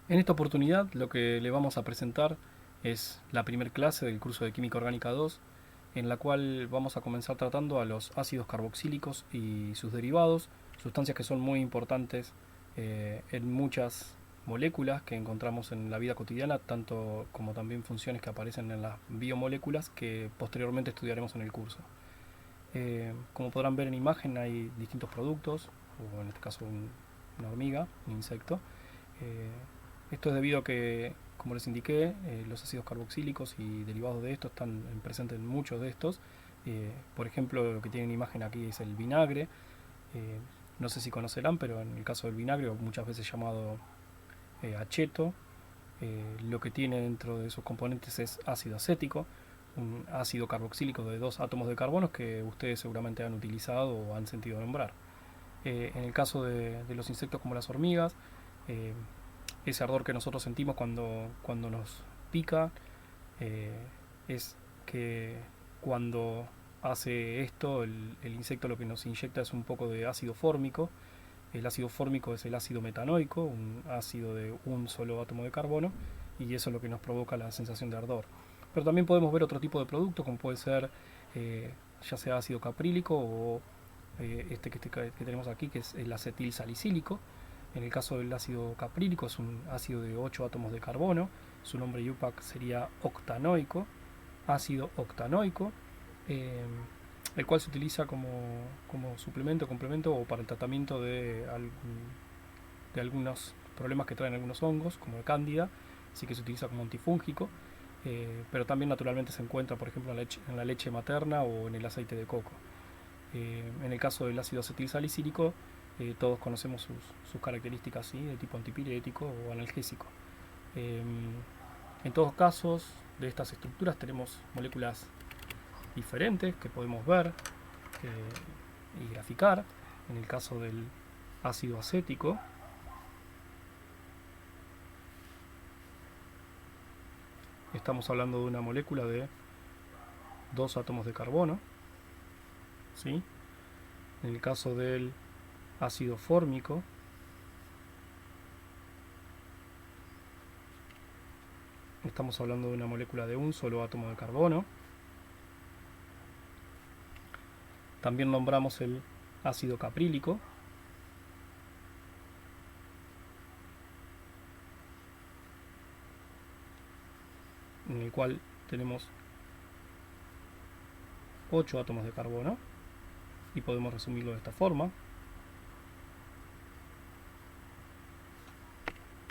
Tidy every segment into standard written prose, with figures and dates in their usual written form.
En esta oportunidad lo que le vamos a presentar es la primera clase del curso de Química Orgánica 2, en la cual vamos a comenzar tratando a los ácidos carboxílicos y sus derivados, sustancias que son muy importantes en muchas moléculas que encontramos en la vida cotidiana, tanto como también funciones que aparecen en las biomoléculas que posteriormente estudiaremos en el curso. Como podrán ver en imagen hay distintos productos, o en este caso una hormiga, un insecto. Eh, Esto es debido a que, como les indiqué, los ácidos carboxílicos y derivados de estos están presentes en muchos de estos. Por ejemplo, lo que tienen imagen aquí es el vinagre. Eh, no sé si conocerán, pero en el caso del vinagre, muchas veces llamado acheto, lo que tiene dentro de sus componentes es ácido acético, un ácido carboxílico de dos átomos de carbono que ustedes seguramente han utilizado o han sentido nombrar. En el caso de los insectos como las hormigas, eh, ese ardor que nosotros sentimos cuando nos pica eh, es que cuando hace esto el insecto lo que nos inyecta es un poco de ácido fórmico. El ácido fórmico es el ácido metanoico, un ácido de un solo átomo de carbono, y eso es lo que nos provoca la sensación de ardor. Pero también podemos ver otro tipo de productos, como puede ser ya sea ácido caprílico o que tenemos aquí, que es el acetil salicílico. En el caso del ácido caprílico es un ácido de 8 átomos de carbono, su nombre IUPAC sería octanoico, ácido octanoico, eh, el cual se utiliza como suplemento, complemento o para el tratamiento de algunos problemas que traen algunos hongos, como el cándida, así que se utiliza como antifúngico, pero también naturalmente se encuentra, por ejemplo, en la leche materna o en el aceite de coco. En el caso del ácido acetilsalicílico, todos conocemos sus características, ¿sí?, de tipo antipirético o analgésico. Eh, en todos casos de estas estructuras tenemos moléculas diferentes que podemos ver y graficar. En el caso del ácido acético, estamos hablando de una molécula de dos átomos de carbono, ¿sí? En el caso del ácido fórmico, estamos hablando de una molécula de un solo átomo de carbono. También nombramos el ácido caprílico, en el cual tenemos 8 átomos de carbono, y podemos resumirlo de esta forma.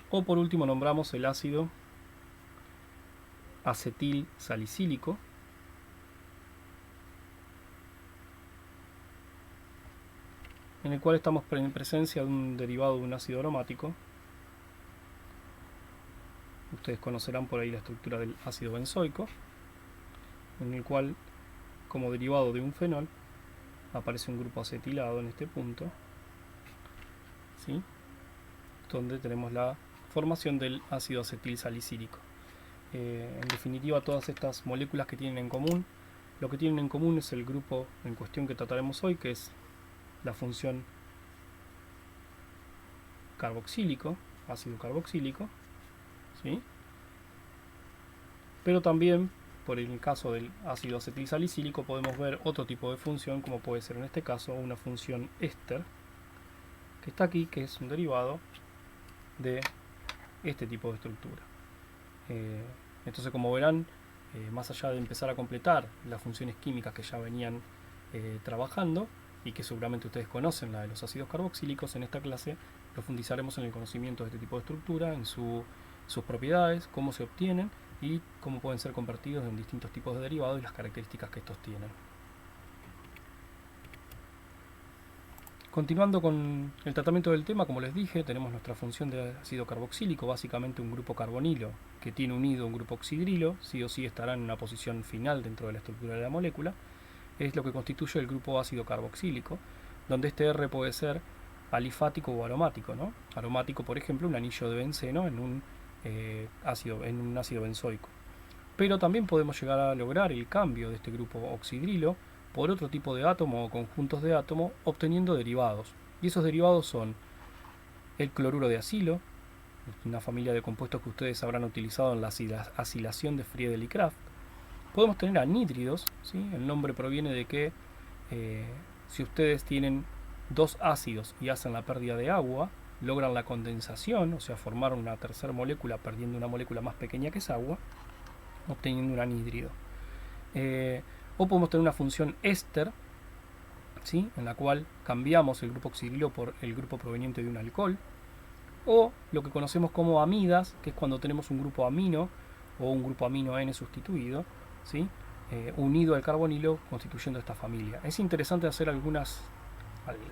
O por último nombramos el ácido acetil salicílico, en el cual estamos en presencia de un derivado de un ácido aromático. Ustedes conocerán por ahí la estructura del ácido benzoico, en el cual, como derivado de un fenol, aparece un grupo acetilado en este punto, ¿sí?, donde tenemos la formación del ácido acetil salicílico. En definitiva, todas estas moléculas que tienen en común, lo que tienen en común es el grupo en cuestión que trataremos hoy, que es la función carboxílico, ácido carboxílico, ¿sí? Pero también, por el caso del ácido acetilsalicílico, podemos ver otro tipo de función, como puede ser en este caso una función éster, que está aquí, que es un derivado de este tipo de estructura. Entonces, como verán, más allá de empezar a completar las funciones químicas que ya venían trabajando y que seguramente ustedes conocen, la de los ácidos carboxílicos, en esta clase profundizaremos en el conocimiento de este tipo de estructura, en sus propiedades, cómo se obtienen y cómo pueden ser convertidos en distintos tipos de derivados y las características que estos tienen. Continuando con el tratamiento del tema, como les dije, tenemos nuestra función de ácido carboxílico, básicamente un grupo carbonilo que tiene unido un grupo oxidrilo, sí o sí estará en una posición final dentro de la estructura de la molécula, es lo que constituye el grupo ácido carboxílico, donde este R puede ser alifático o aromático, ¿no? Aromático, por ejemplo, un anillo de benceno en un ácido benzoico. Pero también podemos llegar a lograr el cambio de este grupo oxidrilo por otro tipo de átomo o conjuntos de átomos, obteniendo derivados. Y esos derivados son el cloruro de acilo, una familia de compuestos que ustedes habrán utilizado en la acilación de Friedel y Kraft. Podemos tener anhídridos, ¿sí? El nombre proviene de que si ustedes tienen dos ácidos y hacen la pérdida de agua, logran la condensación, o sea, formar una tercera molécula perdiendo una molécula más pequeña que es agua, obteniendo un anhídrido. O podemos tener una función éster, ¿sí? En la cual cambiamos el grupo oxidilo por el grupo proveniente de un alcohol. O lo que conocemos como amidas, que es cuando tenemos un grupo amino o un grupo amino N sustituido, ¿sí? Unido al carbonilo constituyendo esta familia. Es interesante hacer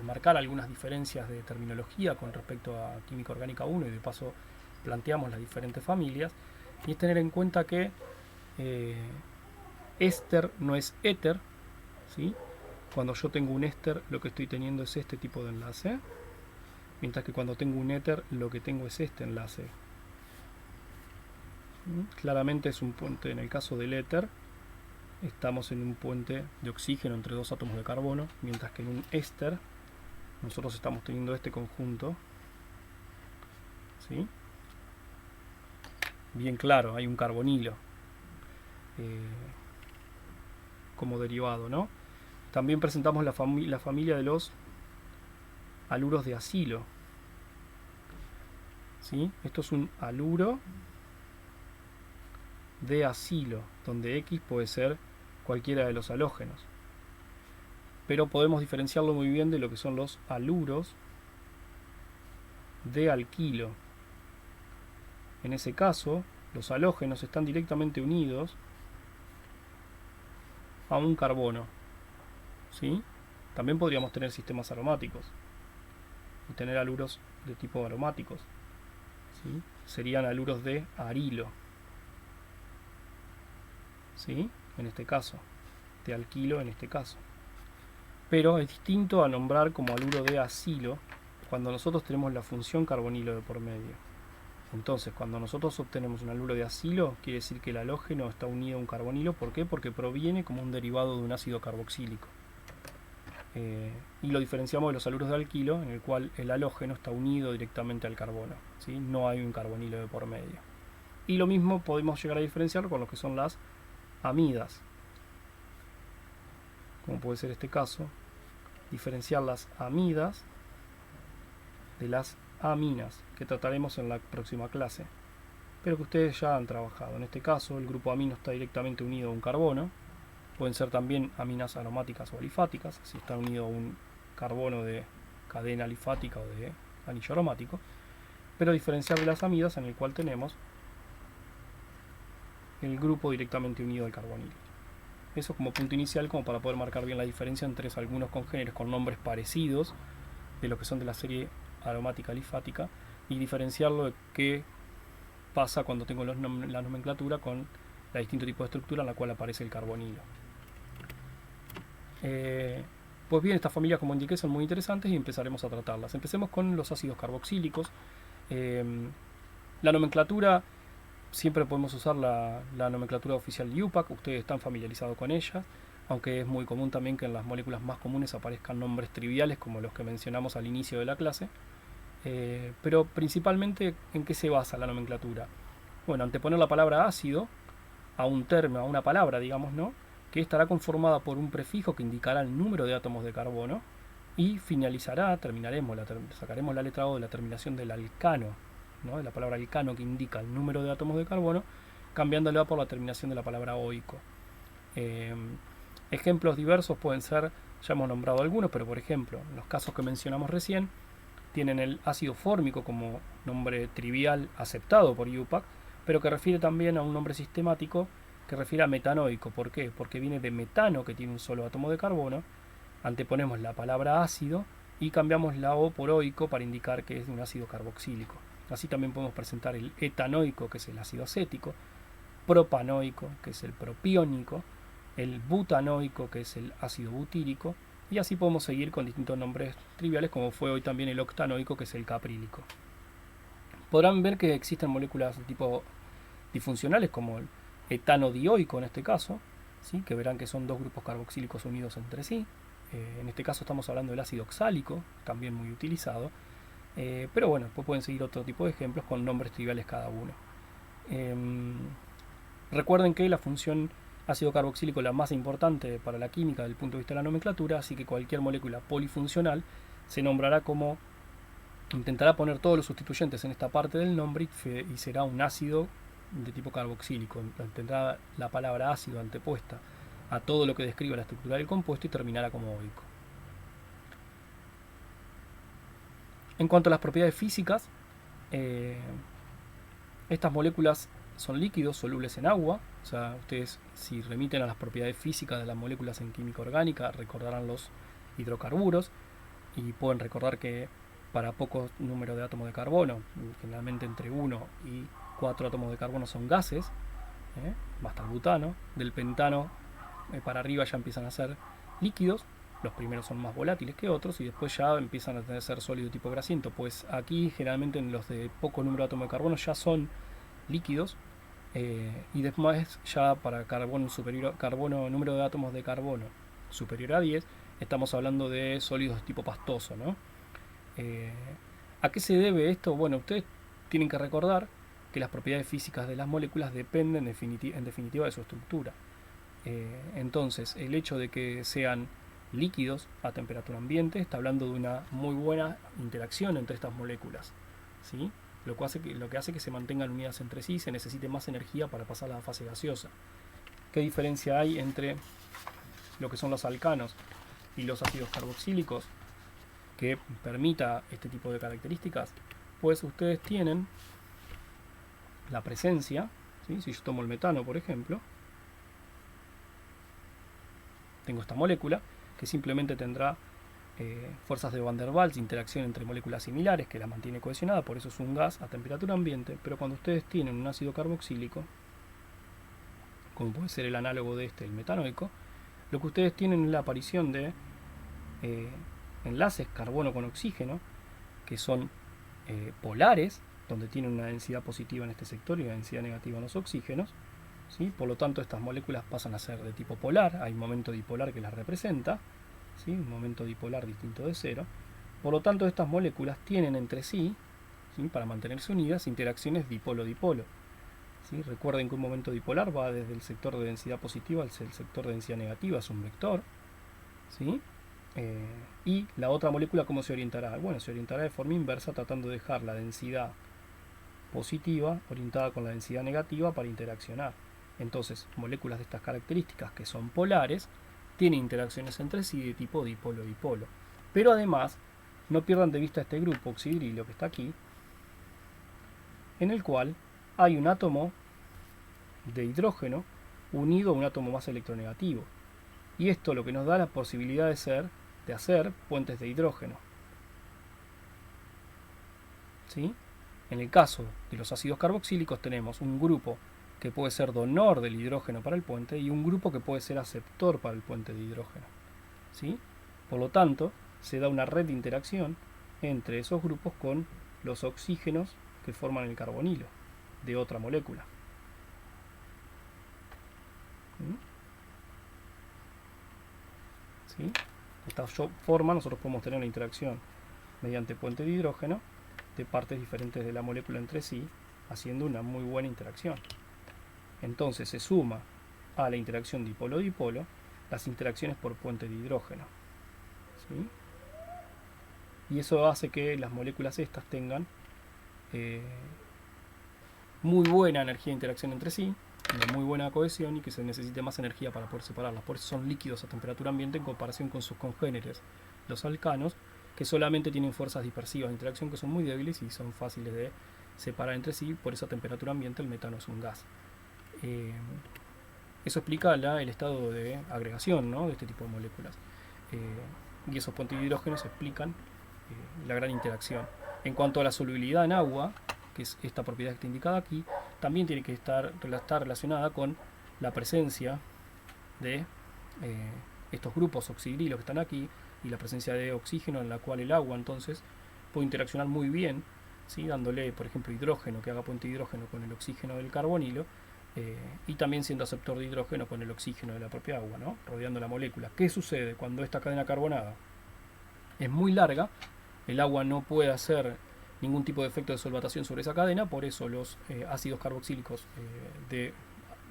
marcar algunas diferencias de terminología con respecto a química orgánica 1 y de paso planteamos las diferentes familias, y es tener en cuenta que éster no es éter, ¿sí? Cuando yo tengo un éster lo que estoy teniendo es este tipo de enlace, mientras que cuando tengo un éter lo que tengo es este enlace. Claramente es un puente. En el caso del éter estamos en un puente de oxígeno entre dos átomos de carbono, mientras que en un éster nosotros estamos teniendo este conjunto, ¿sí? Bien claro, hay un carbonilo como derivado, ¿no? También presentamos la familia de los aluros de acilo, ¿sí? Esto es un aluro de acilo, donde X puede ser cualquiera de los halógenos. Pero podemos diferenciarlo muy bien de lo que son los aluros de alquilo. En ese caso, los halógenos están directamente unidos a un carbono, ¿sí? También podríamos tener sistemas aromáticos y tener aluros de tipo aromáticos, ¿sí? Serían aluros de arilo, ¿sí? En este caso, de alquilo en este caso. Pero es distinto a nombrar como aluro de acilo cuando nosotros tenemos la función carbonilo de por medio. Entonces, cuando nosotros obtenemos un aluro de acilo, quiere decir que el halógeno está unido a un carbonilo. ¿Por qué? Porque proviene como un derivado de un ácido carboxílico. Y lo diferenciamos de los aluros de alquilo, en el cual el halógeno está unido directamente al carbono, ¿sí? No hay un carbonilo de por medio. Y lo mismo podemos llegar a diferenciar con lo que son las amidas, como puede ser este caso, diferenciar las amidas de las aminas, que trataremos en la próxima clase, pero que ustedes ya han trabajado. En este caso, el grupo amino está directamente unido a un carbono. Pueden ser también aminas aromáticas o alifáticas, si está unido a un carbono de cadena alifática o de anillo aromático. Pero diferenciar de las amidas, en el cual tenemos el grupo directamente unido al carbonilo. Eso como punto inicial, como para poder marcar bien la diferencia entre algunos congéneres con nombres parecidos de lo que son de la serie aromática alifática, y diferenciarlo de qué pasa cuando tengo la nomenclatura con la distinto tipo de estructura en la cual aparece el carbonilo. Pues bien, estas familias, como indiqué, son muy interesantes y empezaremos a tratarlas. Empecemos con los ácidos carboxílicos. La nomenclatura, siempre podemos usar la nomenclatura oficial de IUPAC, ustedes están familiarizados con ella, aunque es muy común también que en las moléculas más comunes aparezcan nombres triviales como los que mencionamos al inicio de la clase. Pero principalmente, ¿en qué se basa la nomenclatura? Bueno, anteponer la palabra ácido a un término, a una palabra, digamos, ¿no? Que estará conformada por un prefijo que indicará el número de átomos de carbono y finalizará, sacaremos la letra O de la terminación del alcano, ¿no? De la palabra alcano, que indica el número de átomos de carbono, cambiándola por la terminación de la palabra oico. Ejemplos diversos pueden ser, ya hemos nombrado algunos, pero por ejemplo, en los casos que mencionamos recién, tienen el ácido fórmico como nombre trivial aceptado por IUPAC, pero que refiere también a un nombre sistemático que refiere a metanoico. ¿Por qué? Porque viene de metano, que tiene un solo átomo de carbono. Anteponemos la palabra ácido y cambiamos la O por oico para indicar que es de un ácido carboxílico. Así también podemos presentar el etanoico, que es el ácido acético, propanoico, que es el propiónico, el butanoico, que es el ácido butírico, y así podemos seguir con distintos nombres triviales, como fue hoy también el octanoico, que es el caprílico. Podrán ver que existen moléculas de tipo disfuncionales, como el etanodioico en este caso, ¿sí? Que verán que son dos grupos carboxílicos unidos entre sí. En este caso estamos hablando del ácido oxálico, también muy utilizado. Pero bueno, después pueden seguir otro tipo de ejemplos con nombres triviales cada uno. Recuerden que la función ácido carboxílico es la más importante para la química desde el punto de vista de la nomenclatura, así que cualquier molécula polifuncional se nombrará como, intentará poner todos los sustituyentes en esta parte del nombre y será un ácido de tipo carboxílico. Tendrá la palabra ácido antepuesta a todo lo que describa la estructura del compuesto y terminará como oico. En cuanto a las propiedades físicas, estas moléculas son líquidos solubles en agua. O sea, ustedes, si remiten a las propiedades físicas de las moléculas en química orgánica, recordarán los hidrocarburos y pueden recordar que para poco número de átomos de carbono, generalmente entre 1 y 4 átomos de carbono son gases, basta el butano. Del pentano para arriba ya empiezan a ser líquidos. Los primeros son más volátiles que otros y después ya empiezan a ser sólido tipo grasiento. Pues aquí generalmente en los de poco número de átomos de carbono ya son líquidos, y después ya para carbono superior, número de átomos de carbono superior a 10, estamos hablando de sólidos tipo pastoso, ¿no? ¿A qué se debe esto? Bueno, ustedes tienen que recordar que las propiedades físicas de las moléculas dependen en definitiva de su estructura. Entonces, el hecho de que sean líquidos a temperatura ambiente está hablando de una muy buena interacción entre estas moléculas, ¿sí? Lo que hace que se mantengan unidas entre sí y se necesite más energía para pasar a la fase gaseosa. ¿Qué diferencia hay entre lo que son los alcanos y los ácidos carboxílicos que permita este tipo de características? Pues ustedes tienen la presencia, ¿sí? Si yo tomo el metano, por ejemplo, tengo esta molécula que simplemente tendrá fuerzas de Van der Waals, interacción entre moléculas similares que la mantiene cohesionada, por eso es un gas a temperatura ambiente. Pero cuando ustedes tienen un ácido carboxílico, como puede ser el análogo de este, el metanoico, lo que ustedes tienen es la aparición de enlaces carbono con oxígeno, que son polares, donde tienen una densidad positiva en este sector y una densidad negativa en los oxígenos, ¿sí? Por lo tanto, estas moléculas pasan a ser de tipo polar, hay un momento dipolar que las representa, ¿sí? Un momento dipolar distinto de cero. Por lo tanto, estas moléculas tienen entre sí, ¿sí? Para mantenerse unidas, interacciones dipolo-dipolo. ¿Sí? Recuerden que un momento dipolar va desde el sector de densidad positiva al sector de densidad negativa, es un vector, ¿sí? Y la otra molécula, ¿cómo se orientará? Bueno, se orientará de forma inversa, tratando de dejar la densidad positiva orientada con la densidad negativa para interaccionar. Entonces, moléculas de estas características, que son polares, tienen interacciones entre sí de tipo dipolo-dipolo. Pero además, no pierdan de vista este grupo oxidrilo que está aquí, en el cual hay un átomo de hidrógeno unido a un átomo más electronegativo. Y esto lo que nos da la posibilidad de hacer puentes de hidrógeno, ¿sí? En el caso de los ácidos carboxílicos tenemos un grupo que puede ser donor del hidrógeno para el puente y un grupo que puede ser aceptor para el puente de hidrógeno, ¿sí? Por lo tanto, se da una red de interacción entre esos grupos con los oxígenos que forman el carbonilo de otra molécula. ¿Sí? De esta forma nosotros podemos tener una interacción mediante puente de hidrógeno de partes diferentes de la molécula entre sí, haciendo una muy buena interacción. Entonces se suma a la interacción dipolo-dipolo las interacciones por puente de hidrógeno, ¿sí? Y eso hace que las moléculas estas tengan muy buena energía de interacción entre sí, una muy buena cohesión y que se necesite más energía para poder separarlas. Por eso son líquidos a temperatura ambiente en comparación con sus congéneres, los alcanos, que solamente tienen fuerzas dispersivas de interacción que son muy débiles y son fáciles de separar entre sí. Por eso a temperatura ambiente el metano es un gas. Eso explica el estado de agregación, ¿no?, de este tipo de moléculas. Y esos puentes de hidrógenos explican la gran interacción. En cuanto a la solubilidad en agua, que es esta propiedad que está indicada aquí, también tiene que estar relacionada con la presencia de estos grupos oxidrilos que están aquí y la presencia de oxígeno, en la cual el agua entonces puede interaccionar muy bien, ¿sí?, dándole, por ejemplo, hidrógeno que haga puente de hidrógeno con el oxígeno del carbonilo, y también siendo aceptor de hidrógeno con el oxígeno de la propia agua, ¿no?, rodeando la molécula. ¿Qué sucede cuando esta cadena carbonada es muy larga? El agua no puede hacer ningún tipo de efecto de solvatación sobre esa cadena, por eso los ácidos carboxílicos de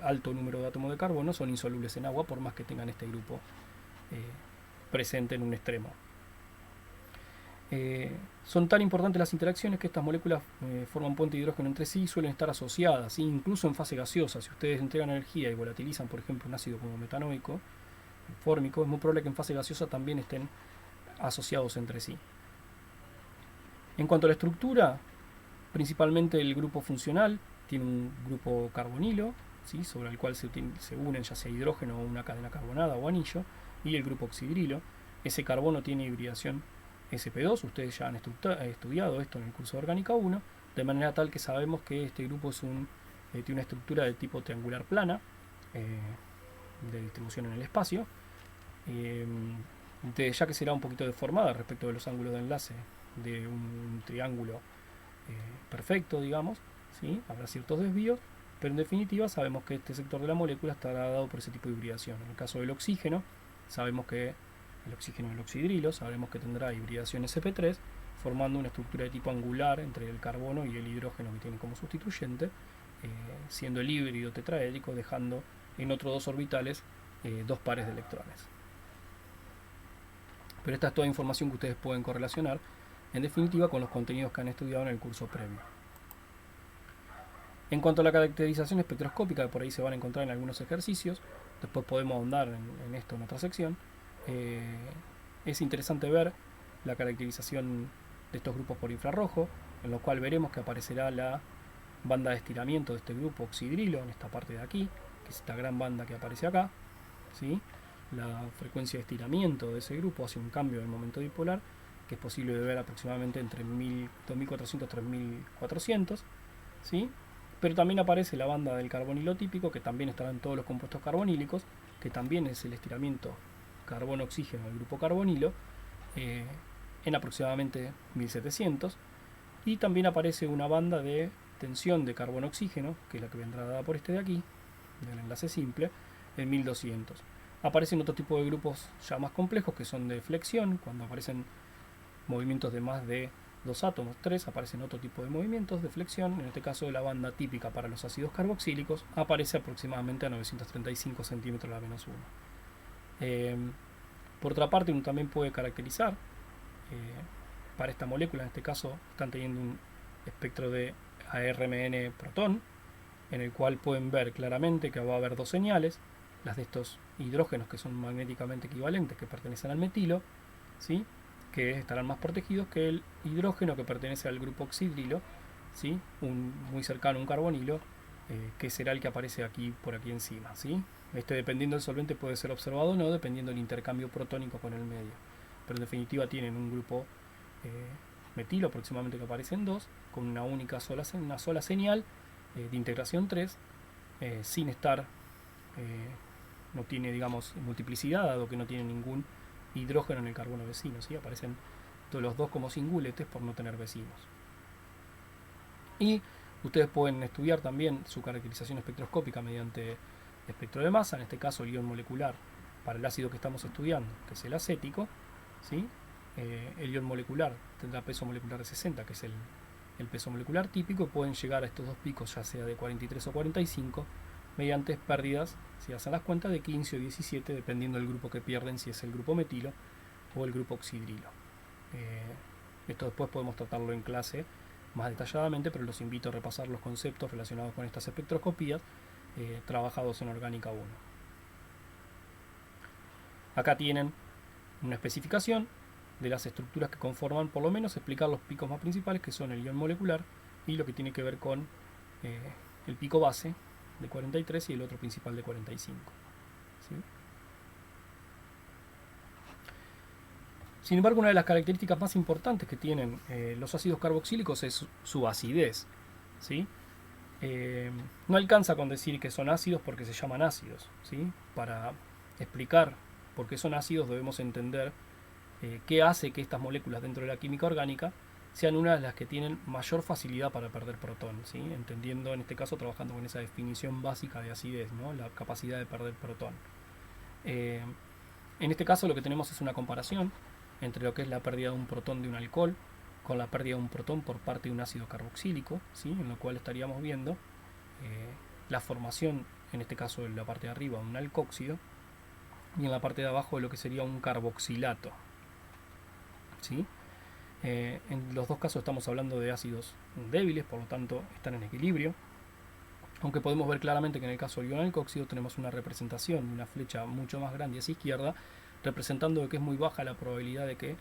alto número de átomos de carbono son insolubles en agua, por más que tengan este grupo presente en un extremo. Son tan importantes las interacciones que estas moléculas forman puente de hidrógeno entre sí y suelen estar asociadas, incluso en fase gaseosa. Si ustedes entregan energía y volatilizan, por ejemplo, un ácido como metanoico, fórmico, es muy probable que en fase gaseosa también estén asociados entre sí. En cuanto a la estructura, principalmente el grupo funcional tiene un grupo carbonilo, ¿sí?, sobre el cual se unen ya sea hidrógeno o una cadena carbonada o anillo, y el grupo oxidrilo. Ese carbono tiene hibridación sp2, ustedes ya han estudiado esto en el curso de Orgánica 1, de manera tal que sabemos que este grupo tiene una estructura de tipo triangular plana, de distribución en el espacio, ya que será un poquito deformada respecto de los ángulos de enlace de un triángulo perfecto, digamos, ¿sí? Habrá ciertos desvíos, pero en definitiva sabemos que este sector de la molécula estará dado por ese tipo de hibridación. En el caso del oxígeno, sabemos que el oxígeno del oxidrilo, sabemos que tendrá hibridación sp3, formando una estructura de tipo angular entre el carbono y el hidrógeno que tiene como sustituyente, siendo el híbrido tetraédrico, dejando en otros dos orbitales dos pares de electrones. Pero esta es toda información que ustedes pueden correlacionar, en definitiva, con los contenidos que han estudiado en el curso previo. En cuanto a la caracterización espectroscópica, que por ahí se van a encontrar en algunos ejercicios, después podemos ahondar en esto en otra sección, es interesante ver la caracterización de estos grupos por infrarrojo, en lo cual veremos que aparecerá la banda de estiramiento de este grupo oxidrilo en esta parte de aquí, que es esta gran banda que aparece acá, ¿sí? La frecuencia de estiramiento de ese grupo hace un cambio del momento dipolar, que es posible de ver aproximadamente entre 2400 y 3400, ¿sí? Pero también aparece la banda del carbonilo típico, que también estará en todos los compuestos carbonílicos, que también es el estiramiento carbono-oxígeno del grupo carbonilo, en aproximadamente 1700, y también aparece una banda de tensión de carbono-oxígeno, que es la que vendrá dada por este de aquí, del enlace simple, en 1200. Aparecen otro tipo de grupos ya más complejos, que son de flexión. Cuando aparecen movimientos de más de 2 átomos, 3, aparecen otro tipo de movimientos de flexión. En este caso, la banda típica para los ácidos carboxílicos aparece aproximadamente a 935 centímetros la menos 1. Por otra parte, uno también puede caracterizar para esta molécula, en este caso están teniendo un espectro de ARMN protón, en el cual pueden ver claramente que va a haber dos señales, las de estos hidrógenos que son magnéticamente equivalentes, que pertenecen al metilo, ¿sí?, que estarán más protegidos que el hidrógeno que pertenece al grupo oxidrilo, ¿sí?, muy cercano a un carbonilo, que será el que aparece aquí por aquí encima, ¿sí? Dependiendo del solvente puede ser observado o no, dependiendo del intercambio protónico con el medio. Pero en definitiva tienen un grupo metilo aproximadamente que aparecen dos, con una sola señal de integración 3, sin estar, no tiene, digamos, multiplicidad, dado que no tiene ningún hidrógeno en el carbono vecino, ¿sí? Aparecen todos los dos como singuletes por no tener vecinos. Y ustedes pueden estudiar también su caracterización espectroscópica mediante espectro de masa, en este caso el ion molecular para el ácido que estamos estudiando, que es el acético, ¿sí? El ion molecular tendrá peso molecular de 60, que es el peso molecular típico, y pueden llegar a estos dos picos, ya sea de 43 o 45, mediante pérdidas, si hacen las cuentas, de 15 o 17, dependiendo del grupo que pierden, si es el grupo metilo o el grupo oxidrilo. Esto después podemos tratarlo en clase más detalladamente, pero los invito a repasar los conceptos relacionados con estas espectroscopías trabajados en Orgánica 1. Acá tienen una especificación de las estructuras que conforman, por lo menos explicar los picos más principales, que son el ion molecular y lo que tiene que ver con el pico base de 43 y el otro principal de 45, ¿sí? Sin embargo, una de las características más importantes que tienen los ácidos carboxílicos es su acidez, ¿sí? No alcanza con decir que son ácidos porque se llaman ácidos, ¿sí? Para explicar por qué son ácidos debemos entender qué hace que estas moléculas dentro de la química orgánica sean una de las que tienen mayor facilidad para perder protón, ¿sí? Entendiendo en este caso, trabajando con esa definición básica de acidez, ¿no?, la capacidad de perder protón. En este caso lo que tenemos es una comparación entre lo que es la pérdida de un protón de un alcohol con la pérdida de un protón por parte de un ácido carboxílico, ¿sí? En lo cual estaríamos viendo la formación, en este caso en la parte de arriba, un alcóxido, y en la parte de abajo de lo que sería un carboxilato, ¿sí? En los dos casos estamos hablando de ácidos débiles, por lo tanto están en equilibrio, aunque podemos ver claramente que en el caso del ion alcóxido tenemos una representación de una flecha mucho más grande hacia izquierda, representando que es muy baja la probabilidad de que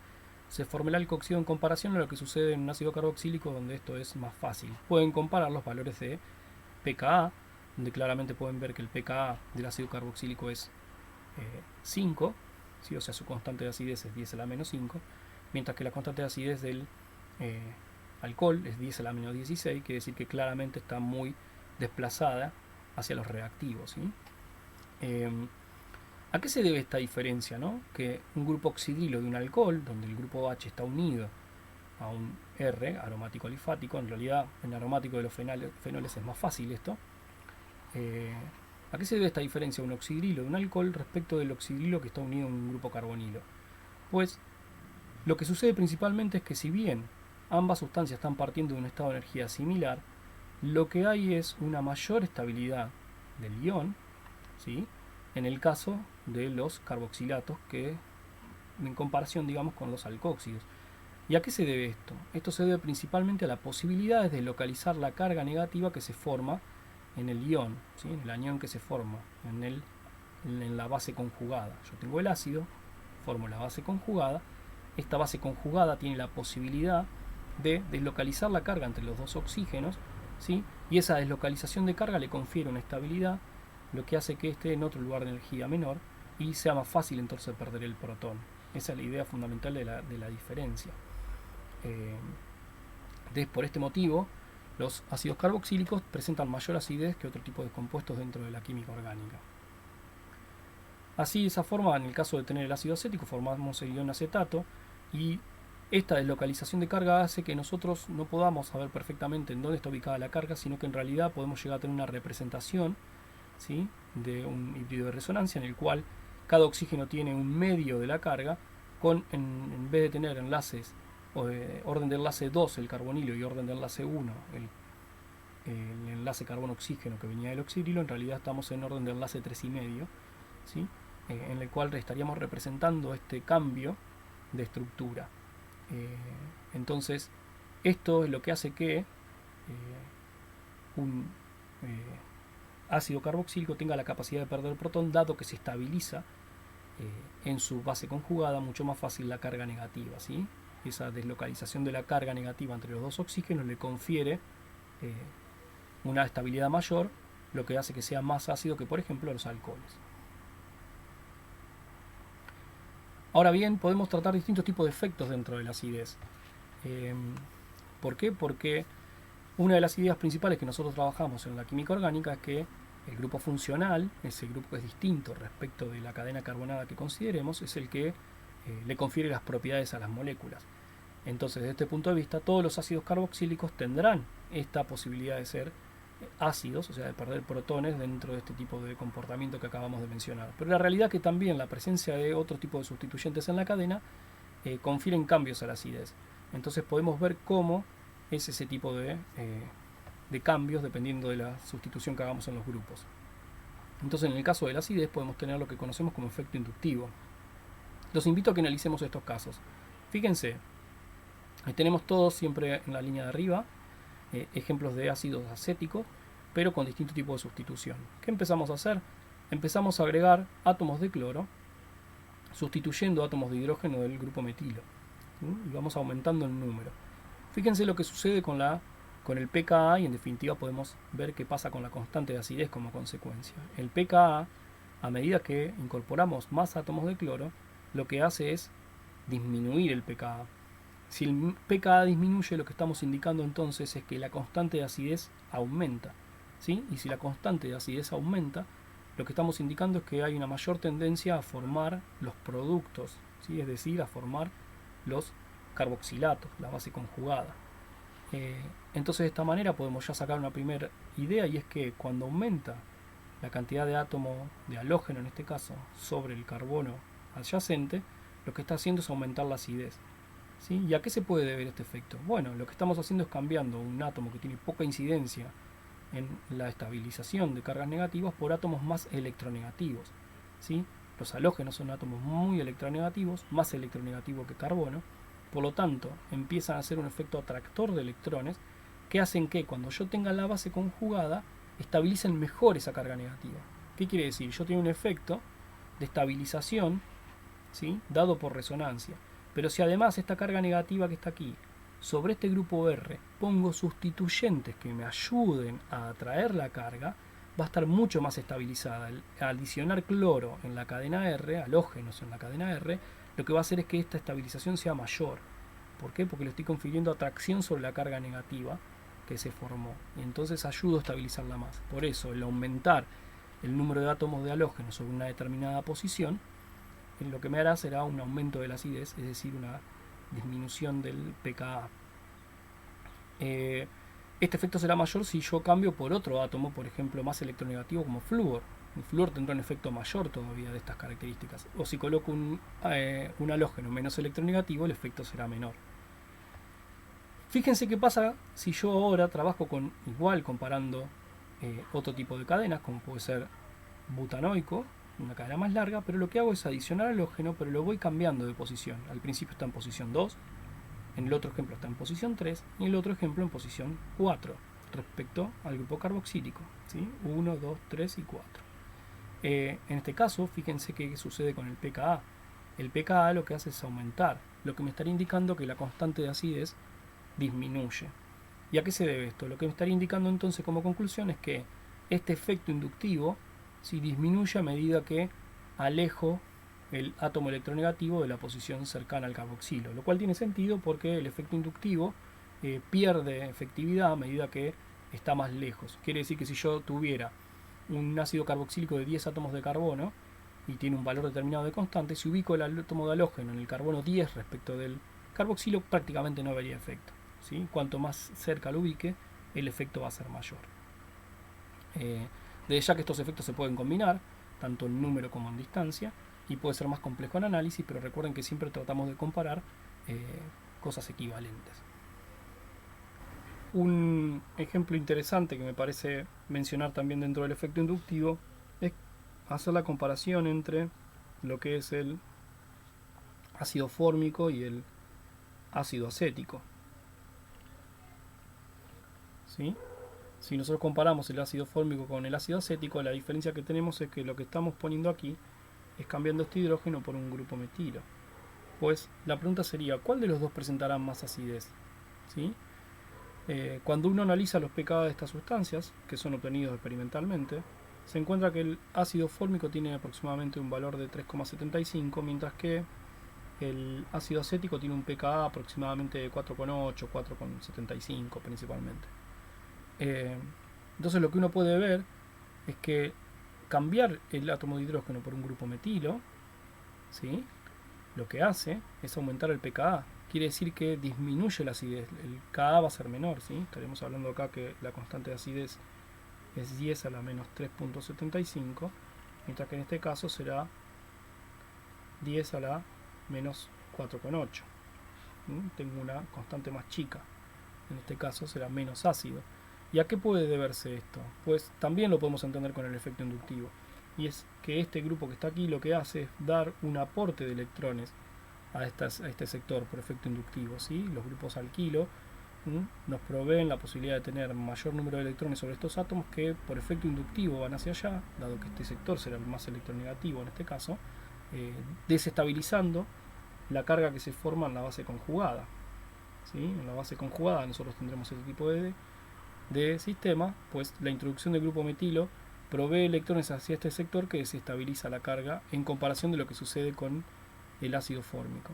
se forme el alcóxido en comparación a lo que sucede en un ácido carboxílico, donde esto es más fácil. Pueden comparar los valores de pKa, donde claramente pueden ver que el pKa del ácido carboxílico es 5, ¿sí? O sea, su constante de acidez es 10 a la menos 5, mientras que la constante de acidez del alcohol es 10 a la menos 16, quiere decir que claramente está muy desplazada hacia los reactivos, ¿sí? ¿A qué se debe esta diferencia, no? Que un grupo oxidrilo de un alcohol, donde el grupo H está unido a un R, aromático alifático, en realidad en aromático de los fenoles es más fácil esto. ¿A qué se debe esta diferencia de un oxidrilo de un alcohol respecto del oxidrilo que está unido a un grupo carbonilo? Pues lo que sucede principalmente es que si bien ambas sustancias están partiendo de un estado de energía similar, lo que hay es una mayor estabilidad del ion, ¿sí? En el caso de los carboxilatos, que en comparación, digamos, con los alcóxidos. ¿Y a qué se debe esto? Esto se debe principalmente a la posibilidad de localizar la carga negativa que se forma en el ion, ¿sí? En el anión que se forma en la base conjugada. Yo tengo el ácido, formo la base conjugada. Esta base conjugada tiene la posibilidad de deslocalizar la carga entre los dos oxígenos, ¿sí? Y esa deslocalización de carga le confiere una estabilidad, lo que hace que esté en otro lugar de energía menor y sea más fácil entonces perder el protón. Esa es la idea fundamental de la diferencia. Por este motivo, los ácidos carboxílicos presentan mayor acidez que otro tipo de compuestos dentro de la química orgánica. Así, de esa forma, en el caso de tener el ácido acético, formamos el ion acetato, y esta deslocalización de carga hace que nosotros no podamos saber perfectamente en dónde está ubicada la carga, sino que en realidad podemos llegar a tener una representación, ¿sí?, de un híbrido de resonancia en el cual cada oxígeno tiene un medio de la carga, en vez de tener enlaces, orden de enlace 2 el carbonilo y orden de enlace 1 el enlace carbono-oxígeno que venía del oxidrilo, en realidad estamos en orden de enlace 3,5, ¿sí? En el cual estaríamos representando este cambio de estructura. Entonces, esto es lo que hace que un ácido carboxílico tenga la capacidad de perder protón, dado que se estabiliza en su base conjugada mucho más fácil la carga negativa, ¿sí? Esa deslocalización de la carga negativa entre los dos oxígenos le confiere una estabilidad mayor, lo que hace que sea más ácido que, por ejemplo, los alcoholes. Ahora bien, podemos tratar distintos tipos de efectos dentro de la acidez. ¿Por qué? Porque una de las ideas principales que nosotros trabajamos en la química orgánica es que el grupo funcional, ese grupo que es distinto respecto de la cadena carbonada que consideremos, es el que le confiere las propiedades a las moléculas. Entonces, desde este punto de vista, todos los ácidos carboxílicos tendrán esta posibilidad de ser ácidos, o sea, de perder protones dentro de este tipo de comportamiento que acabamos de mencionar. Pero la realidad es que también la presencia de otro tipo de sustituyentes en la cadena confieren cambios a la acidez. Entonces podemos ver cómo es ese tipo de cambios dependiendo de la sustitución que hagamos en los grupos. Entonces, en el caso de la acidez podemos tener lo que conocemos como efecto inductivo. Los invito a que analicemos estos casos. Fíjense, tenemos todos siempre en la línea de arriba ejemplos de ácidos acéticos, pero con distintos tipos de sustitución. ¿Qué empezamos a hacer? Empezamos a agregar átomos de cloro, sustituyendo átomos de hidrógeno del grupo metilo, ¿sí? Y vamos aumentando el número. Fíjense lo que sucede con el pKa, y en definitiva podemos ver qué pasa con la constante de acidez como consecuencia. El pKa, a medida que incorporamos más átomos de cloro, lo que hace es disminuir el pKa. Si el pKa disminuye, lo que estamos indicando entonces es que la constante de acidez aumenta, ¿sí? Y si la constante de acidez aumenta, lo que estamos indicando es que hay una mayor tendencia a formar los productos, ¿sí? Es decir, a formar los carboxilatos, la base conjugada. Entonces, de esta manera podemos ya sacar una primera idea, y es que cuando aumenta la cantidad de átomo de halógeno, en este caso, sobre el carbono adyacente, lo que está haciendo es aumentar la acidez, ¿Sí? ¿Y a qué se puede deber este efecto? Bueno, lo que estamos haciendo es cambiando un átomo que tiene poca incidencia en la estabilización de cargas negativas por átomos más electronegativos. ¿Sí? Los halógenos son átomos muy electronegativos, más electronegativo que carbono, por lo tanto empiezan a hacer un efecto atractor de electrones que hacen que cuando yo tenga la base conjugada estabilicen mejor esa carga negativa. ¿Qué quiere decir? Yo tengo un efecto de estabilización, ¿sí?, dado por resonancia. Pero si además esta carga negativa que está aquí, sobre este grupo R, pongo sustituyentes que me ayuden a atraer la carga, va a estar mucho más estabilizada. Al adicionar cloro en la cadena R, halógenos en la cadena R, lo que va a hacer es que esta estabilización sea mayor. ¿Por qué? Porque le estoy confiriendo atracción sobre la carga negativa que se formó. Y entonces ayudo a estabilizarla más. Por eso, el aumentar el número de átomos de halógenos sobre una determinada posición, lo que me hará será un aumento de la acidez, es decir, una disminución del pKa. Este efecto será mayor si yo cambio por otro átomo, por ejemplo, más electronegativo como flúor. El flúor tendrá un efecto mayor todavía de estas características. O si coloco un halógeno menos electronegativo, el efecto será menor. Fíjense qué pasa si yo ahora trabajo con igual comparando otro tipo de cadenas, como puede ser butanoico, una cadena más larga, pero lo que hago es adicionar halógeno, pero lo voy cambiando de posición. Al principio está en posición 2, en el otro ejemplo está en posición 3 y en el otro ejemplo en posición 4 respecto al grupo carboxílico, ¿sí? 1, 2, 3 y 4. En este caso, fíjense qué sucede con el pKa. El pKa lo que hace es aumentar, lo que me estaría indicando que la constante de acidez disminuye. ¿Y a qué se debe esto? Lo que me estaría indicando entonces como conclusión es que este efecto inductivo disminuye a medida que alejo el átomo electronegativo de la posición cercana al carboxilo, lo cual tiene sentido porque el efecto inductivo pierde efectividad a medida que está más lejos. Quiere decir que si yo tuviera un ácido carboxílico de 10 átomos de carbono y tiene un valor determinado de constante, si ubico el átomo de halógeno en el carbono 10 respecto del carboxilo, prácticamente no vería efecto, ¿sí? Cuanto más cerca lo ubique, el efecto va a ser mayor. De ya que estos efectos se pueden combinar, tanto en número como en distancia, y puede ser más complejo en análisis, pero recuerden que siempre tratamos de comparar cosas equivalentes. Un ejemplo interesante que me parece mencionar también dentro del efecto inductivo es hacer la comparación entre lo que es el ácido fórmico y el ácido acético. ¿Sí? Si nosotros comparamos el ácido fórmico con el ácido acético, la diferencia que tenemos es que lo que estamos poniendo aquí es cambiando este hidrógeno por un grupo metilo. Pues la pregunta sería, ¿cuál de los dos presentará más acidez? ¿Sí? Cuando uno analiza los pKa de estas sustancias, que son obtenidos experimentalmente, se encuentra que el ácido fórmico tiene aproximadamente un valor de 3,75, mientras que el ácido acético tiene un pKa aproximadamente de 4,8, 4,75 principalmente. Entonces lo que uno puede ver es que cambiar el átomo de hidrógeno por un grupo metilo, ¿sí?, lo que hace es aumentar el pKa. Quiere decir que disminuye la acidez, el Ka va a ser menor, ¿sí? Estaremos hablando acá que la constante de acidez es 10 a la menos 3,75, mientras que en este caso será 10 a la menos 4,8. Tengo una constante más chica, en este caso será menos ácido. ¿Y a qué puede deberse esto? Pues también lo podemos entender con el efecto inductivo, y es que este grupo que está aquí lo que hace es dar un aporte de electrones a este sector por efecto inductivo, ¿sí? Los grupos alquilo nos proveen la posibilidad de tener mayor número de electrones sobre estos átomos que por efecto inductivo van hacia allá, dado que este sector será el más electronegativo en este caso, desestabilizando la carga que se forma en la base conjugada, ¿sí? En la base conjugada nosotros tendremos este tipo de sistema, pues la introducción del grupo metilo provee electrones hacia este sector que desestabiliza la carga en comparación de lo que sucede con el ácido fórmico.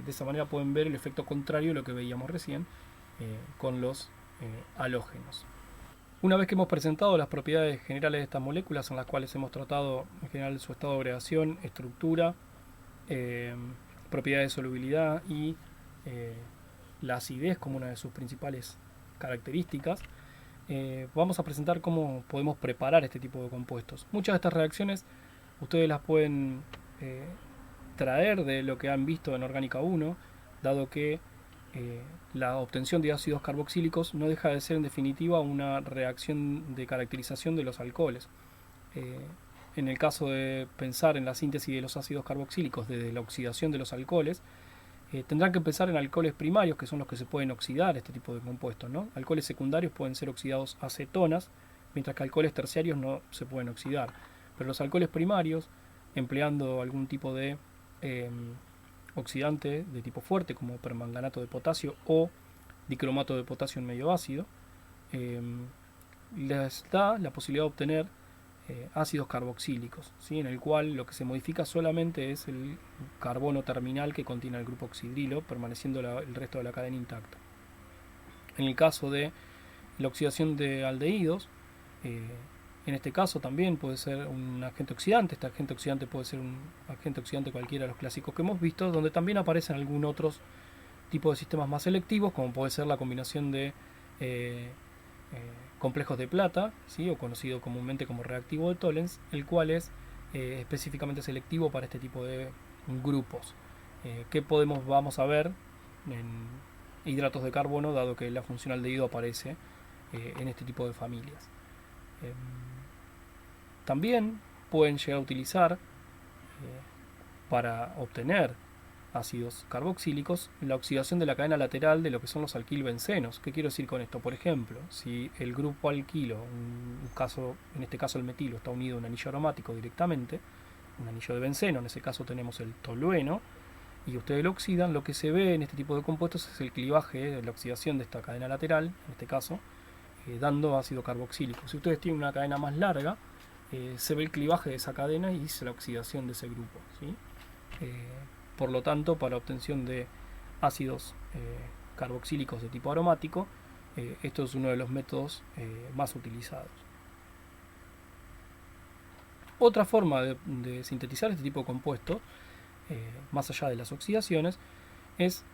De esa manera pueden ver el efecto contrario de lo que veíamos recién con los halógenos. Una vez que hemos presentado las propiedades generales de estas moléculas, en las cuales hemos tratado en general su estado de agregación, estructura, propiedades de solubilidad y la acidez como una de sus principales características, vamos a presentar cómo podemos preparar este tipo de compuestos. Muchas de estas reacciones ustedes las pueden traer de lo que han visto en Orgánica 1, dado que la obtención de ácidos carboxílicos no deja de ser en definitiva una reacción de caracterización de los alcoholes. En el caso de pensar en la síntesis de los ácidos carboxílicos desde la oxidación de los alcoholes, tendrán que pensar en alcoholes primarios, que son los que se pueden oxidar este tipo de compuestos, ¿no? Alcoholes secundarios pueden ser oxidados a cetonas, mientras que alcoholes terciarios no se pueden oxidar. Pero los alcoholes primarios, empleando algún tipo de oxidante de tipo fuerte, como permanganato de potasio o dicromato de potasio en medio ácido, les da la posibilidad de obtener ácidos carboxílicos, ¿sí? En el cual lo que se modifica solamente es el carbono terminal que contiene el grupo oxidrilo, permaneciendo el resto de la cadena intacta. En el caso de la oxidación de aldehídos, en este caso también puede ser un agente oxidante. Este agente oxidante puede ser un agente oxidante cualquiera de los clásicos que hemos visto, donde también aparecen algunos otros tipos de sistemas más selectivos, como puede ser la combinación de complejos de plata, ¿sí? O conocido comúnmente como reactivo de Tollens, el cual es específicamente selectivo para este tipo de grupos. ¿Qué vamos a ver en hidratos de carbono, dado que la función aldehído aparece en este tipo de familias? También pueden llegar a utilizar para obtener ácidos carboxílicos la oxidación de la cadena lateral de lo que son los alquilbencenos. ¿Qué quiero decir con esto? Por ejemplo, si el grupo alquilo, en este caso el metilo, está unido a un anillo aromático directamente, un anillo de benceno, en ese caso tenemos el tolueno, y ustedes lo oxidan, lo que se ve en este tipo de compuestos es el clivaje, la oxidación de esta cadena lateral, en este caso, dando ácido carboxílico. Si ustedes tienen una cadena más larga, se ve el clivaje de esa cadena y la oxidación de ese grupo, ¿sí? Por lo tanto, para obtención de ácidos carboxílicos de tipo aromático, esto es uno de los métodos más utilizados. Otra forma de sintetizar este tipo de compuestos, más allá de las oxidaciones, es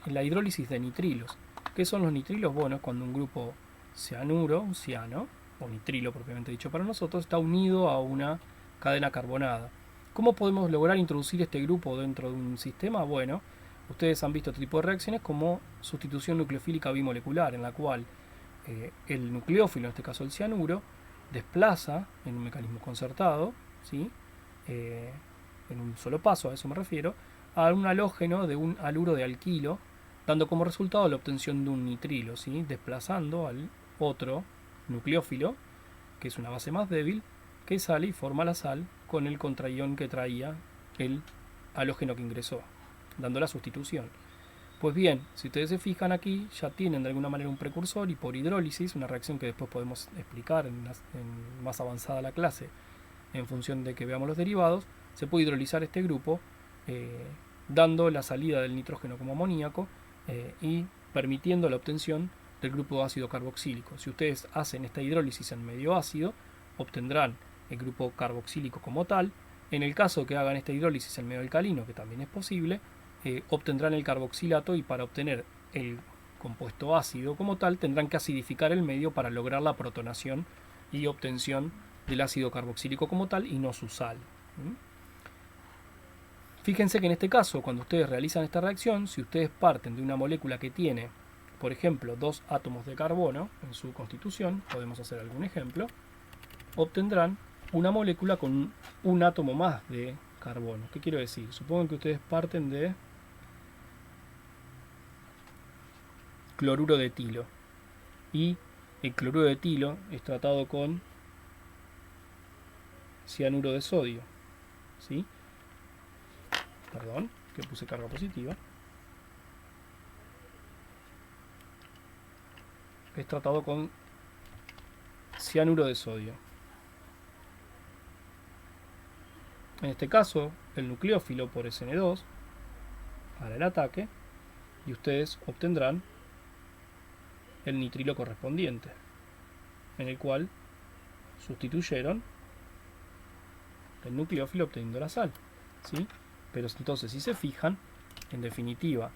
la hidrólisis de nitrilos. ¿Qué son los nitrilos? Bueno, es cuando un grupo cianuro, un ciano, o nitrilo propiamente dicho para nosotros, está unido a una cadena carbonada. ¿Cómo podemos lograr introducir este grupo dentro de un sistema? Bueno, ustedes han visto este tipo de reacciones como sustitución nucleofílica bimolecular, en la cual el nucleófilo, en este caso el cianuro, desplaza en un mecanismo concertado, ¿sí? En un solo paso, a eso me refiero, a un halógeno de un haluro de alquilo, dando como resultado la obtención de un nitrilo, ¿sí? Desplazando al otro nucleófilo, que es una base más débil, que sale y forma la sal con el contraión que traía el halógeno que ingresó, dando la sustitución. Pues bien, si ustedes se fijan aquí, ya tienen de alguna manera un precursor, y por hidrólisis, una reacción que después podemos explicar en más avanzada la clase, en función de que veamos los derivados, se puede hidrolizar este grupo, dando la salida del nitrógeno como amoníaco y permitiendo la obtención del grupo ácido carboxílico. Si ustedes hacen esta hidrólisis en medio ácido, obtendrán el grupo carboxílico como tal. En el caso que hagan esta hidrólisis en medio alcalino, que también es posible, obtendrán el carboxilato, y para obtener el compuesto ácido como tal tendrán que acidificar el medio para lograr la protonación y obtención del ácido carboxílico como tal y no su sal. Fíjense que en este caso, cuando ustedes realizan esta reacción, si ustedes parten de una molécula que tiene, por ejemplo, 2 átomos de carbono en su constitución, podemos hacer algún ejemplo, obtendrán una molécula con un átomo más de carbono. ¿Qué quiero decir? Supongan que ustedes parten de cloruro de etilo, y el cloruro de etilo es tratado con cianuro de sodio, ¿sí? Perdón, que puse carga positiva. Es tratado con cianuro de sodio. En este caso, el nucleófilo por SN2 hará el ataque y ustedes obtendrán el nitrilo correspondiente, en el cual sustituyeron el nucleófilo obteniendo la sal, ¿sí? Pero entonces, si se fijan, en definitiva,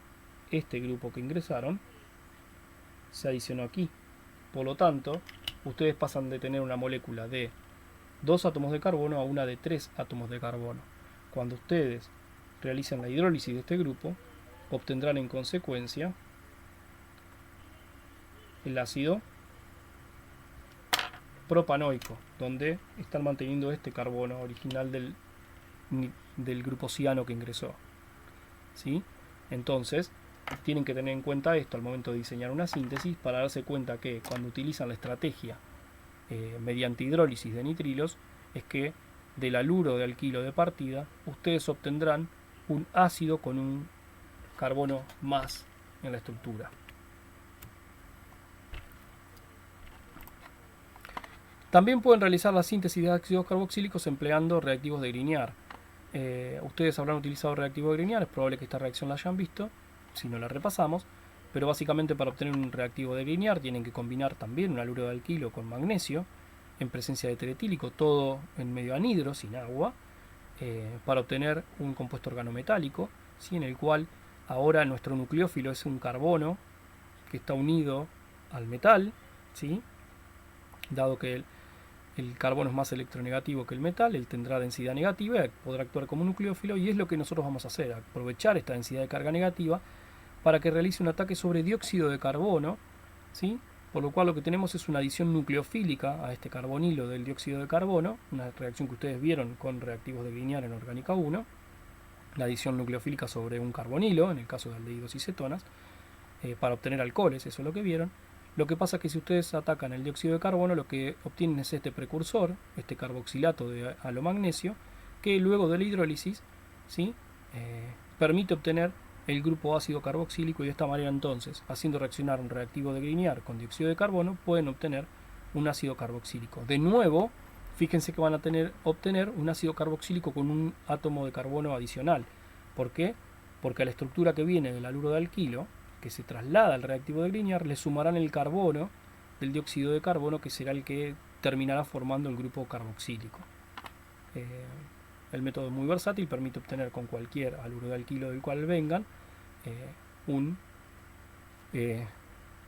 este grupo que ingresaron se adicionó aquí. Por lo tanto, ustedes pasan de tener una molécula de 2 átomos de carbono a una de 3 átomos de carbono. Cuando ustedes realizan la hidrólisis de este grupo, obtendrán en consecuencia el ácido propanoico, donde están manteniendo este carbono original del grupo ciano que ingresó, ¿sí? Entonces, tienen que tener en cuenta esto al momento de diseñar una síntesis, para darse cuenta que cuando utilizan la estrategia mediante hidrólisis de nitrilos, es que del haluro de alquilo de partida ustedes obtendrán un ácido con un carbono más en la estructura. También pueden realizar la síntesis de ácidos carboxílicos empleando reactivos de Grignard. Ustedes habrán utilizado reactivo de Grignard, es probable que esta reacción la hayan visto, si no la repasamos, pero básicamente para obtener un reactivo de Grignard tienen que combinar también un haluro de alquilo con magnesio en presencia de teretílico, todo en medio anhidro, sin agua, para obtener un compuesto organometálico, ¿sí? En el cual ahora nuestro nucleófilo es un carbono que está unido al metal, ¿sí? Dado que el carbono es más electronegativo que el metal, él tendrá densidad negativa, podrá actuar como nucleófilo, y es lo que nosotros vamos a hacer, aprovechar esta densidad de carga negativa para que realice un ataque sobre dióxido de carbono, ¿sí? Por lo cual lo que tenemos es una adición nucleofílica a este carbonilo del dióxido de carbono, una reacción que ustedes vieron con reactivos de Grignard en Orgánica 1, la adición nucleofílica sobre un carbonilo, en el caso de aldehídos y cetonas, para obtener alcoholes, eso es lo que vieron. Lo que pasa es que si ustedes atacan el dióxido de carbono, lo que obtienen es este precursor, este carboxilato de halomagnesio, que luego de la hidrólisis, ¿sí? Permite obtener el grupo ácido carboxílico, y de esta manera entonces, haciendo reaccionar un reactivo de Grignard con dióxido de carbono, pueden obtener un ácido carboxílico. De nuevo, fíjense que van a obtener un ácido carboxílico con un átomo de carbono adicional. ¿Por qué? Porque a la estructura que viene del haluro de alquilo, que se traslada al reactivo de Grignard, le sumarán el carbono del dióxido de carbono, que será el que terminará formando el grupo carboxílico. El método es muy versátil, permite obtener con cualquier haluro de alquilo del cual vengan un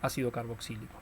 ácido carboxílico.